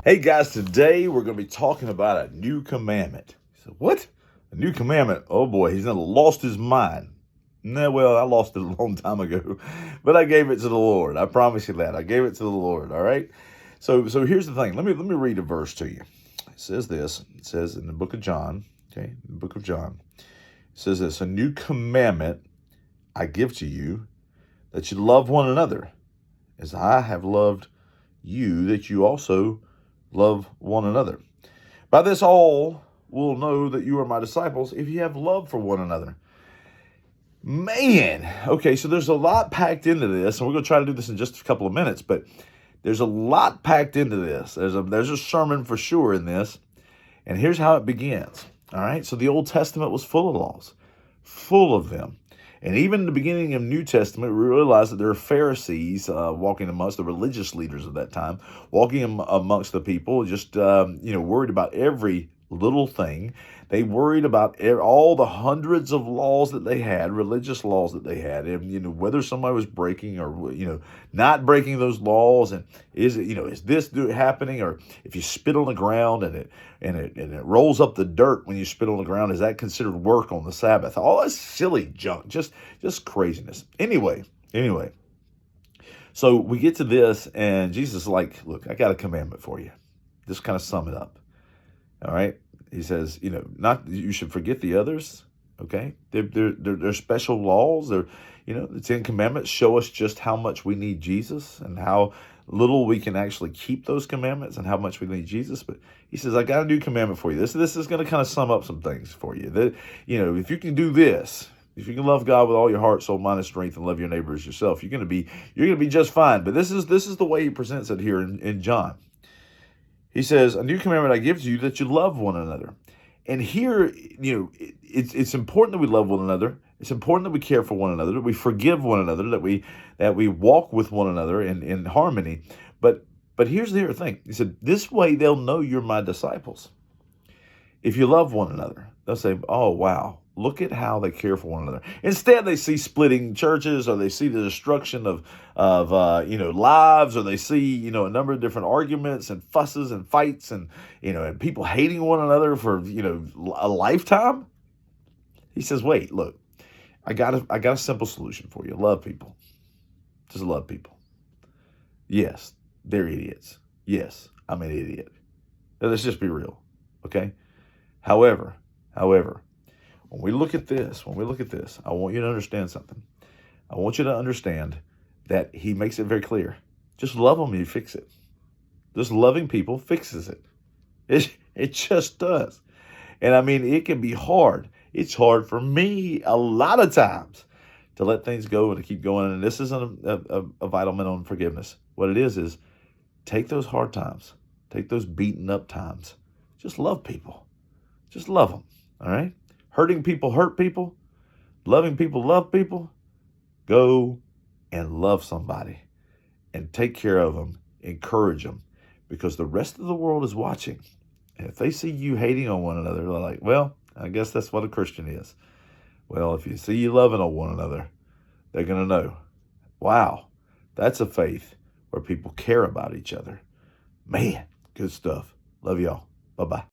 Hey guys, today we're going to be talking about a new commandment. So what? A new commandment? Oh boy, he's not lost his mind. No, well, I lost it a long time ago, but I gave it to the Lord. I promise you that. I gave it to the Lord, all right? So here's the thing. Let me read a verse to you. It says this. It says in the book of John, okay? In the book of John. It says this, a new commandment I give to you, that you love one another as I have loved you, that you also love one another. By this all will know that you are my disciples if you have love for one another. Man, okay, so there's a lot packed into this, and we're going to try to do this in just a couple of minutes, but there's a lot packed into this. There's a sermon for sure in this, and here's how it begins. All right, so the Old Testament was full of laws, full of them. And even in the beginning of New Testament, we realize that there are Pharisees walking amongst the religious leaders of that time, walking amongst the people, just worried about every little thing. They worried about all the hundreds of laws that they had, religious laws that they had, and whether somebody was breaking or not breaking those laws, and is this happening, or if you spit on the ground and it rolls up the dirt when you spit on the ground, is that considered work on the Sabbath? All that silly junk, just craziness. Anyway. So we get to this, and Jesus is like, look, I got a commandment for you. Just kind of sum it up. All right. He says, not you should forget the others. Okay. They're special laws. The 10 Commandments show us just how much we need Jesus and how little we can actually keep those commandments and how much we need Jesus. But he says, I got a new commandment for you. This is going to kind of sum up some things for you. That, if you can do this, if you can love God with all your heart, soul, mind, and strength, and love your neighbor as yourself, you're going to be just fine. But this is the way he presents it here in John. He says, a new commandment I give to you, that you love one another. And here, it's important that we love one another. It's important that we care for one another, that we forgive one another, that we walk with one another in harmony. But here's the other thing. He said, this way they'll know you're my disciples. If you love one another, they'll say, oh, wow, look at how they care for one another. Instead, they see splitting churches, or they see the destruction of lives, or they see, a number of different arguments and fusses and fights and people hating one another for, a lifetime. He says, wait, look, I got a simple solution for you. Love people. Just love people. Yes, they're idiots. Yes, I'm an idiot. Let's just be real. Okay. However, when we look at this, I want you to understand something. I want you to understand that he makes it very clear. Just love them and you fix it. Just loving people fixes it. It just does. And I mean, it can be hard. It's hard for me a lot of times to let things go and to keep going. And this isn't a Vitalmin on forgiveness. What it is take those hard times. Take those beaten up times. Just love people. Just love them. All right? Hurting people hurt people. Loving people love people. Go and love somebody and take care of them. Encourage them, because the rest of the world is watching. And if they see you hating on one another, they're like, well, I guess that's what a Christian is. Well, if you see you loving on one another, they're going to know, wow, that's a faith where people care about each other. Man, good stuff. Love y'all. Bye-bye.